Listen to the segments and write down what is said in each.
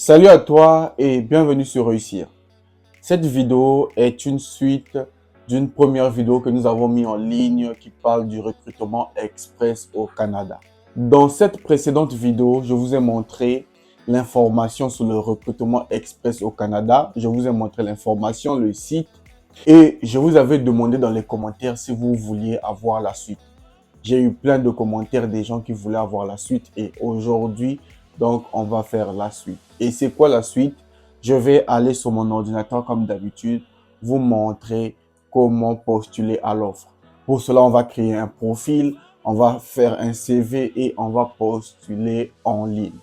Salut à toi et bienvenue sur Réussir. Cette vidéo est une suite d'une première vidéo que nous avons mis en ligne qui parle du recrutement express au Canada. Dans cette précédente vidéo, je vous ai montré l'information sur le recrutement express au Canada. Je vous ai montré l'information, le site et je vous avais demandé dans les commentaires si vous vouliez avoir la suite. J'ai eu plein de commentaires des gens qui voulaient avoir la suite et aujourd'hui, donc, on va faire la suite. Et c'est quoi la suite? Je vais aller sur mon ordinateur comme d'habitude, vous montrer comment postuler à l'offre. Pour cela, on va créer un profil, on va faire un CV et on va postuler en ligne.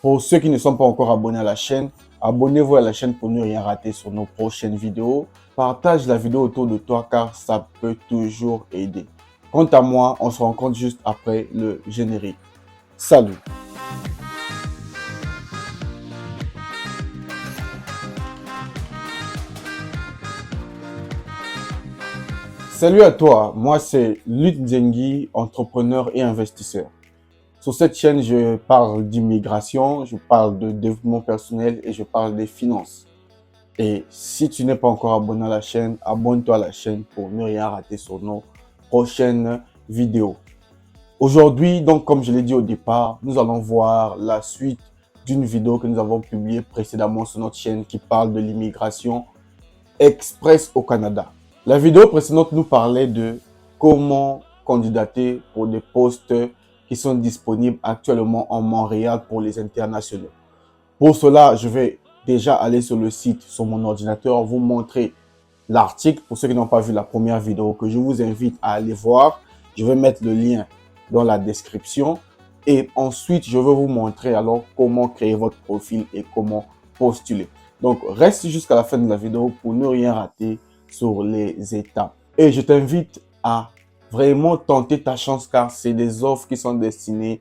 Pour ceux qui ne sont pas encore abonnés à la chaîne, abonnez-vous à la chaîne pour ne rien rater sur nos prochaines vidéos. Partage la vidéo autour de toi car ça peut toujours aider. Quant à moi, on se rencontre juste après le générique. Salut! Salut à toi, moi c'est Luc Nzengi, entrepreneur et investisseur. Sur cette chaîne, je parle d'immigration, je parle de développement personnel et je parle des finances. Et si tu n'es pas encore abonné à la chaîne, abonne-toi à la chaîne pour ne rien rater sur nos prochaines vidéos. Aujourd'hui, donc comme je l'ai dit au départ, nous allons voir la suite d'une vidéo que nous avons publiée précédemment sur notre chaîne qui parle de l'immigration express au Canada. La vidéo précédente nous parlait de comment candidater pour des postes qui sont disponibles actuellement en Montréal pour les internationaux. Pour cela, je vais déjà aller sur le site, sur mon ordinateur, vous montrer l'article pour ceux qui n'ont pas vu la première vidéo que je vous invite à aller voir. Je vais mettre le lien dans la description et ensuite, je vais vous montrer alors comment créer votre profil et comment postuler. Donc, reste jusqu'à la fin de la vidéo pour ne rien rater sur les étapes. Et je t'invite à vraiment tenter ta chance car c'est des offres qui sont destinées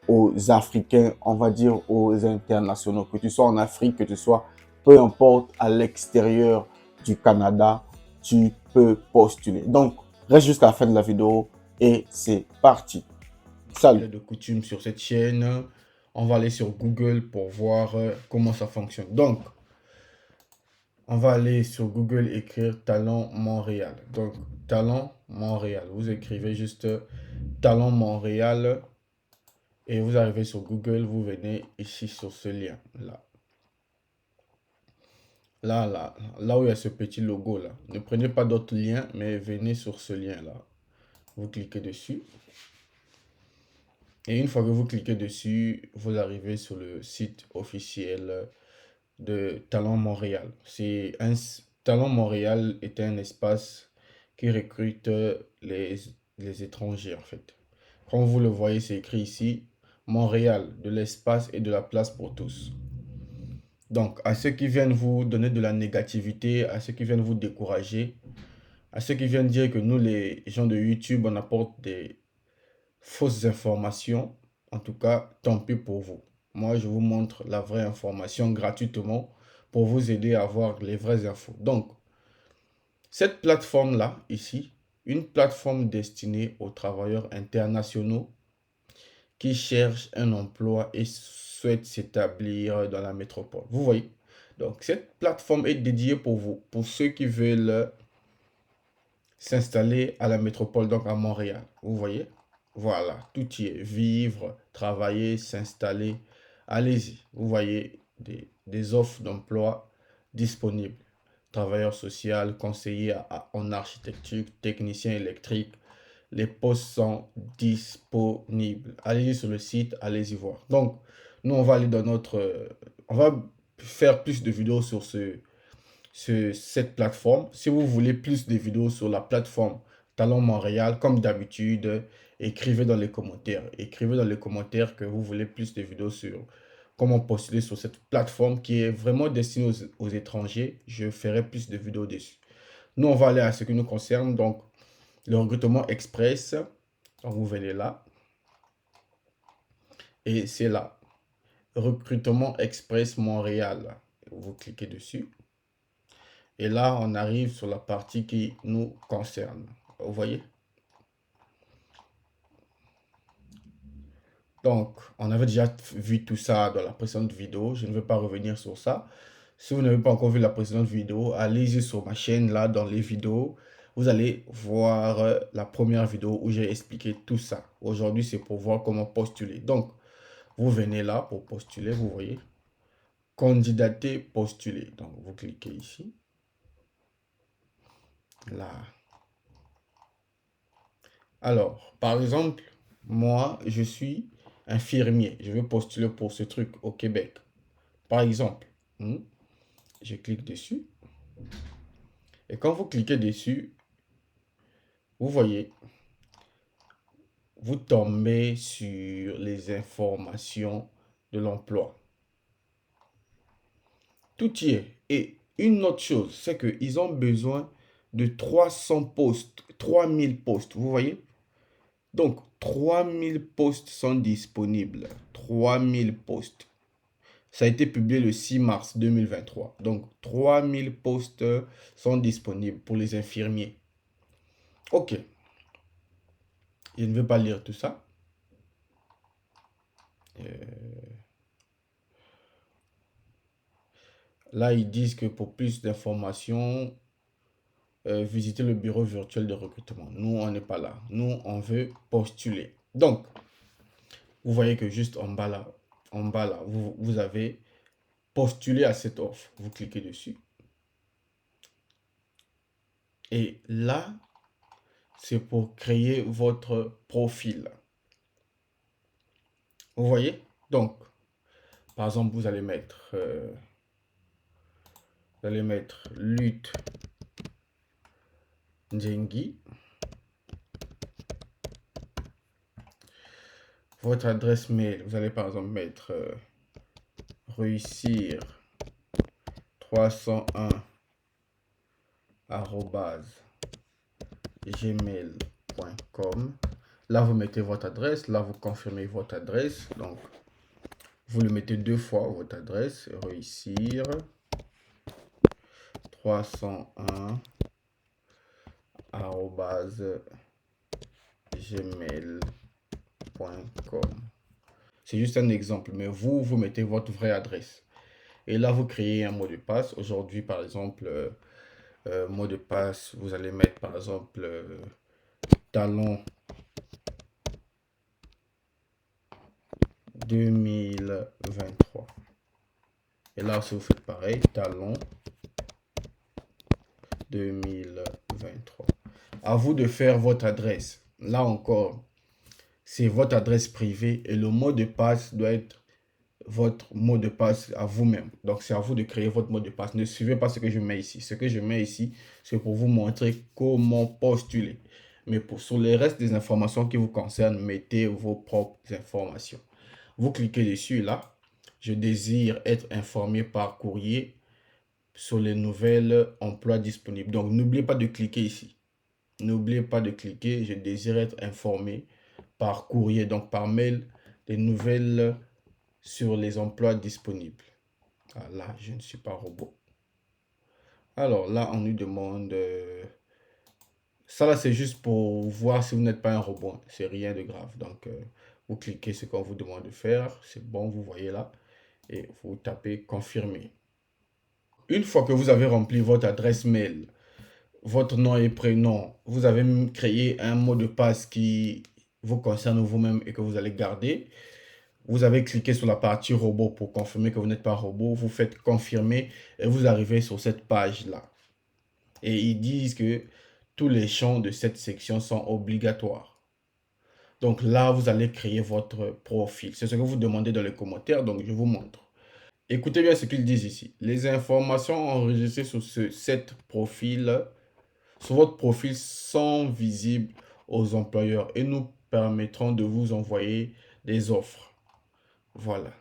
aux Africains, on va dire aux internationaux. Que tu sois en Afrique, que tu sois peu importe à l'extérieur du Canada, tu peux postuler. Donc, reste jusqu'à la fin de la vidéo et c'est parti. Salut. De coutume sur cette chaîne, on va aller sur Google pour voir comment ça fonctionne. Donc, on va aller sur Google écrire Talent Montréal. Donc, Talent Montréal. Vous écrivez juste Talent Montréal et vous arrivez sur Google. Vous venez ici sur ce lien là. Là où il y a ce petit logo là. Ne prenez pas d'autres liens, mais venez sur ce lien là. Vous cliquez dessus. Et une fois que vous cliquez dessus, vous arrivez sur le site officiel de Talent Montréal. Talent Montréal est un espace qui recrute les étrangers en fait. Comme vous le voyez, c'est écrit ici, Montréal, de l'espace et de la place pour tous. Donc, à ceux qui viennent vous donner de la négativité, à ceux qui viennent vous décourager, à ceux qui viennent dire que nous, les gens de YouTube, on apporte des fausses informations, en tout cas, tant pis pour vous. Moi, je vous montre la vraie information gratuitement pour vous aider à avoir les vraies infos. Donc, cette plateforme-là, ici, une plateforme destinée aux travailleurs internationaux qui cherchent un emploi et souhaitent s'établir dans la métropole. Vous voyez? Donc, cette plateforme est dédiée pour vous, pour ceux qui veulent s'installer à la métropole, donc à Montréal. Vous voyez? Voilà, tout y est. Vivre, travailler, s'installer. Allez-y. Vous voyez des offres d'emploi disponibles. Travailleur social, conseiller en architecture, technicien électrique. Les postes sont disponibles. Allez-y sur le site, allez-y voir. Donc, nous, on va aller dans notre... on va faire plus de vidéos sur cette plateforme. Si vous voulez plus de vidéos sur la plateforme Talent Montréal, comme d'habitude, écrivez dans les commentaires. Écrivez dans les commentaires que vous voulez plus de vidéos sur comment postuler sur cette plateforme qui est vraiment destinée aux étrangers. Je ferai plus de vidéos dessus. Nous, on va aller à ce qui nous concerne. Donc, le recrutement express. Donc, vous venez là. Et c'est là. Recrutement express Montréal. Vous cliquez dessus. Et là, on arrive sur la partie qui nous concerne. Vous voyez? Donc, on avait déjà vu tout ça dans la précédente vidéo. Je ne vais pas revenir sur ça. Si vous n'avez pas encore vu la précédente vidéo, allez-y sur ma chaîne, là, dans les vidéos. Vous allez voir la première vidéo où j'ai expliqué tout ça. Aujourd'hui, c'est pour voir comment postuler. Donc, vous venez là pour postuler, vous voyez. Candidater, postuler. Donc, vous cliquez ici. Là. Alors, par exemple, moi, je suis infirmier. Je veux postuler pour ce truc au Québec. Par exemple, je clique dessus. Et quand vous cliquez dessus, vous voyez, vous tombez sur les informations de l'emploi. Tout y est. Et une autre chose, c'est qu'ils ont besoin de 300 postes, 3000 postes, vous voyez? Donc, 3000 postes sont disponibles. 3000 postes. Ça a été publié le 6 mars 2023. Donc, 3000 postes sont disponibles pour les infirmiers. Ok. Je ne vais pas lire tout ça. Là, ils disent que pour plus d'informations, visitez le bureau virtuel de recrutement. Nous, on n'est pas là. Nous, on veut postuler. Donc, vous voyez que juste en bas là, vous avez postulé à cette offre. Vous cliquez dessus. Et là, c'est pour créer votre profil. Vous voyez? Donc, par exemple, vous allez mettre lutte Njengi. Votre adresse mail, vous allez par exemple mettre réussir 301 gmail.com. Là, vous mettez votre adresse. Là, vous confirmez votre adresse. Donc, vous le mettez 2 fois, votre adresse. Réussir 301 gmail.com. C'est juste un exemple, mais vous mettez votre vraie adresse. Et là, vous créez un mot de passe. Aujourd'hui, par exemple, mot de passe, vous allez mettre par exemple talon 2023. Et là, si vous faites pareil, talon 2023. À vous de faire votre adresse. Là encore, c'est votre adresse privée et le mot de passe doit être votre mot de passe à vous-même. Donc, c'est à vous de créer votre mot de passe. Ne suivez pas ce que je mets ici. Ce que je mets ici, c'est pour vous montrer comment postuler. Mais sur les restes des informations qui vous concernent, mettez vos propres informations. Vous cliquez dessus là. Je désire être informé par courrier sur les nouvelles emplois disponibles. Donc, n'oubliez pas de cliquer ici. N'oubliez pas de cliquer. Je désire être informé par courrier, donc par mail, des nouvelles sur les emplois disponibles. Ah, là, je ne suis pas robot. Alors là, on nous demande... ça là, c'est juste pour voir si vous n'êtes pas un robot. C'est rien de grave. Donc, vous cliquez ce qu'on vous demande de faire. C'est bon, vous voyez là. Et vous tapez confirmer. Une fois que vous avez rempli votre adresse mail, votre nom et prénom, vous avez créé un mot de passe qui vous concerne vous-même et que vous allez garder. Vous avez cliqué sur la partie robot pour confirmer que vous n'êtes pas robot. Vous faites confirmer et vous arrivez sur cette page-là. Et ils disent que tous les champs de cette section sont obligatoires. Donc là, vous allez créer votre profil. C'est ce que vous demandez dans les commentaires, donc je vous montre. Écoutez bien ce qu'ils disent ici. Les informations enregistrées sur sur votre profil sont visibles aux employeurs et nous permettront de vous envoyer des offres. Voilà.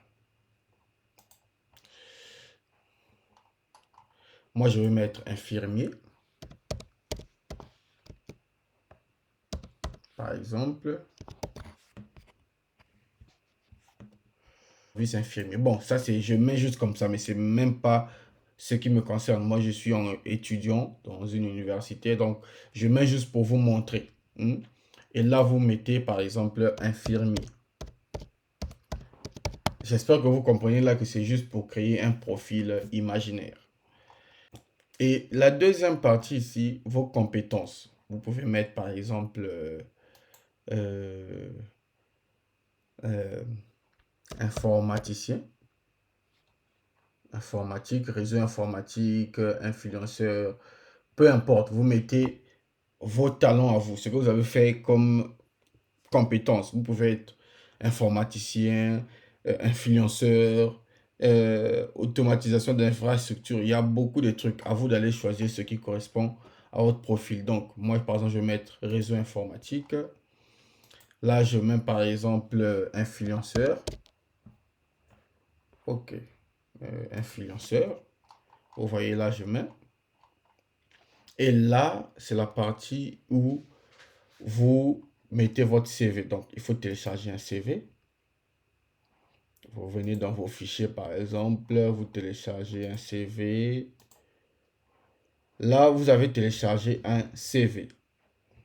Moi, je vais mettre infirmier. Par exemple. Vice infirmier. Bon, ça, je mets juste comme ça, mais c'est même pas ce qui me concerne. Moi, je suis un étudiant dans une université, donc je mets juste pour vous montrer. Et là, vous mettez, par exemple, infirmier. J'espère que vous comprenez là que c'est juste pour créer un profil imaginaire. Et la deuxième partie ici, vos compétences. Vous pouvez mettre par exemple euh, euh, informaticien, informatique, réseau informatique, influenceur, peu importe. Vous mettez vos talents à vous, ce que vous avez fait comme compétences. Vous pouvez être informaticien, influenceur, automatisation d'infrastructure. Il y a beaucoup de trucs. À vous d'aller choisir ce qui correspond à votre profil. Donc, moi, par exemple, je vais mettre réseau informatique. Là, je mets par exemple influenceur. OK. Influenceur. Vous voyez là, je mets. Et là, c'est la partie où vous mettez votre CV. Donc, il faut télécharger un CV. Vous venez dans vos fichiers, par exemple, vous téléchargez un CV. Là, vous avez téléchargé un CV.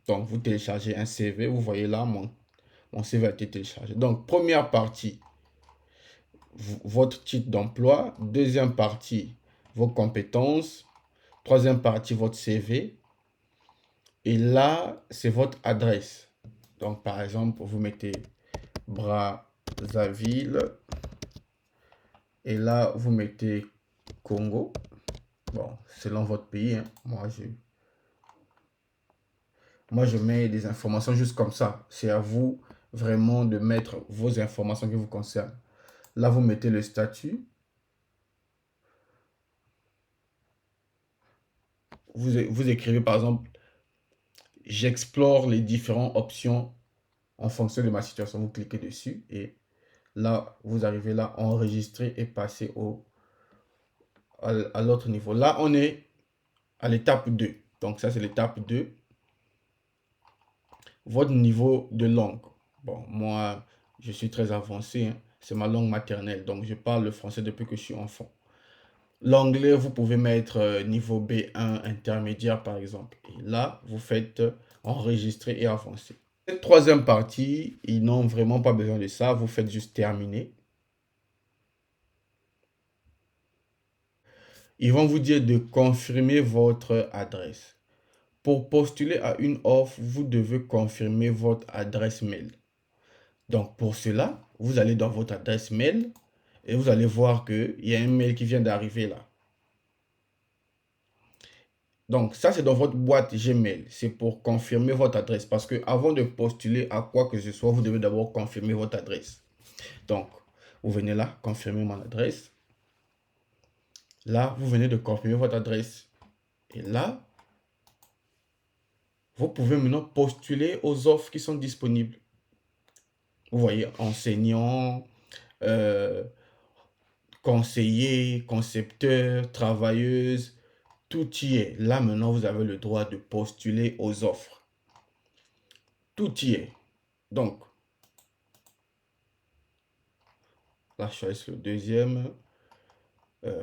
Donc, vous téléchargez un CV. Vous voyez là, mon CV a été téléchargé. Donc, première partie, votre titre d'emploi. Deuxième partie, vos compétences. Troisième partie, votre CV. Et là, c'est votre adresse. Donc, par exemple, vous mettez Brazzaville. Et là, vous mettez Congo. Bon, selon votre pays, hein. Moi, je mets des informations juste comme ça. C'est à vous vraiment de mettre vos informations qui vous concernent. Là, vous mettez le statut. Vous écrivez par exemple, j'explore les différentes options en fonction de ma situation. Vous cliquez dessus et là, vous arrivez là, enregistrer et passer à l'autre niveau. Là, on est à l'étape 2. Donc ça, c'est l'étape 2. Votre niveau de langue. Bon, moi, je suis très avancé, hein. C'est ma langue maternelle. Donc, je parle le français depuis que je suis enfant. L'anglais, vous pouvez mettre niveau B1 intermédiaire, par exemple. Et là, vous faites enregistrer et avancer. Cette troisième partie, ils n'ont vraiment pas besoin de ça. Vous faites juste terminer. Ils vont vous dire de confirmer votre adresse. Pour postuler à une offre, vous devez confirmer votre adresse mail. Donc, pour cela, vous allez dans votre adresse mail et vous allez voir qu'il y a un mail qui vient d'arriver là. Donc, ça, c'est dans votre boîte Gmail. C'est pour confirmer votre adresse. Parce que avant de postuler à quoi que ce soit, vous devez d'abord confirmer votre adresse. Donc, vous venez là, confirmer mon adresse. Là, vous venez de confirmer votre adresse. Et là, vous pouvez maintenant postuler aux offres qui sont disponibles. Vous voyez, enseignant, euh, conseiller, concepteur, travailleuse, tout y est. Là, maintenant, vous avez le droit de postuler aux offres. Tout y est. Donc, là, je choisis le deuxième.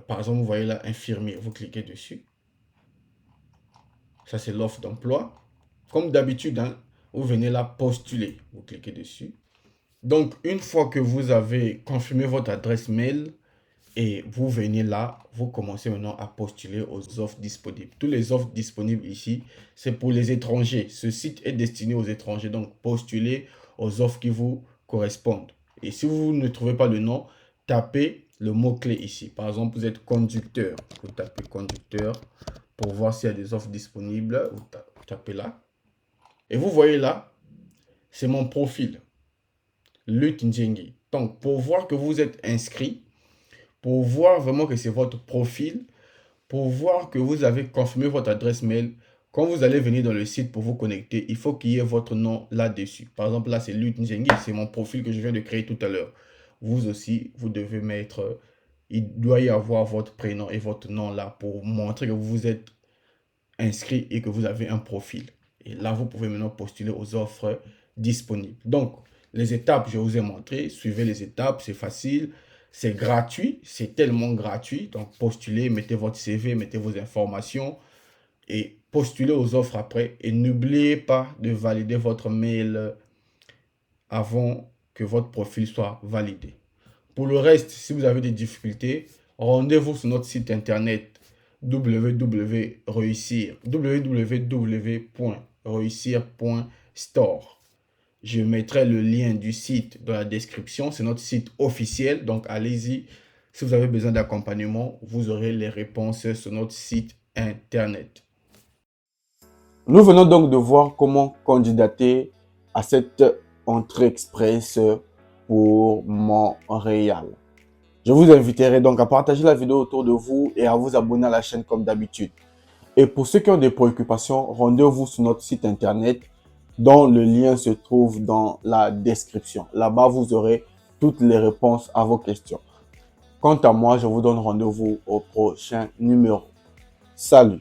Par exemple, vous voyez là, infirmier. Vous cliquez dessus. Ça, c'est l'offre d'emploi. Comme d'habitude, hein, vous venez là, postuler. Vous cliquez dessus. Donc, une fois que vous avez confirmé votre adresse mail, et vous venez là, vous commencez maintenant à postuler aux offres disponibles. Toutes les offres disponibles ici, c'est pour les étrangers. Ce site est destiné aux étrangers. Donc, postulez aux offres qui vous correspondent. Et si vous ne trouvez pas le nom, tapez le mot-clé ici. Par exemple, vous êtes conducteur. Vous tapez conducteur pour voir s'il y a des offres disponibles. Vous tapez là. Et vous voyez là, c'est mon profil. Luc Ndjengi. Donc, pour voir que vous êtes inscrit, pour voir vraiment que c'est votre profil, pour voir que vous avez confirmé votre adresse mail, quand vous allez venir dans le site pour vous connecter, il faut qu'il y ait votre nom là-dessus. Par exemple, là, c'est Luc Ndjengi, c'est mon profil que je viens de créer tout à l'heure. Vous aussi, vous devez mettre, il doit y avoir votre prénom et votre nom là pour montrer que vous vous êtes inscrit et que vous avez un profil. Et là, vous pouvez maintenant postuler aux offres disponibles. Donc, les étapes, je vous ai montré. Suivez les étapes, c'est facile. C'est gratuit, c'est tellement gratuit. Donc, postulez, mettez votre CV, mettez vos informations et postulez aux offres après. Et n'oubliez pas de valider votre mail avant que votre profil soit validé. Pour le reste, si vous avez des difficultés, rendez-vous sur notre site internet www.reussir.store. Je mettrai le lien du site dans la description. C'est notre site officiel, donc allez-y. Si vous avez besoin d'accompagnement, vous aurez les réponses sur notre site internet. Nous venons donc de voir comment candidater à cette entrée express pour Montréal. Je vous inviterai donc à partager la vidéo autour de vous et à vous abonner à la chaîne comme d'habitude. Et pour ceux qui ont des préoccupations, rendez-vous sur notre site internet dont le lien se trouve dans la description. Là-bas, vous aurez toutes les réponses à vos questions. Quant à moi, je vous donne rendez-vous au prochain numéro. Salut!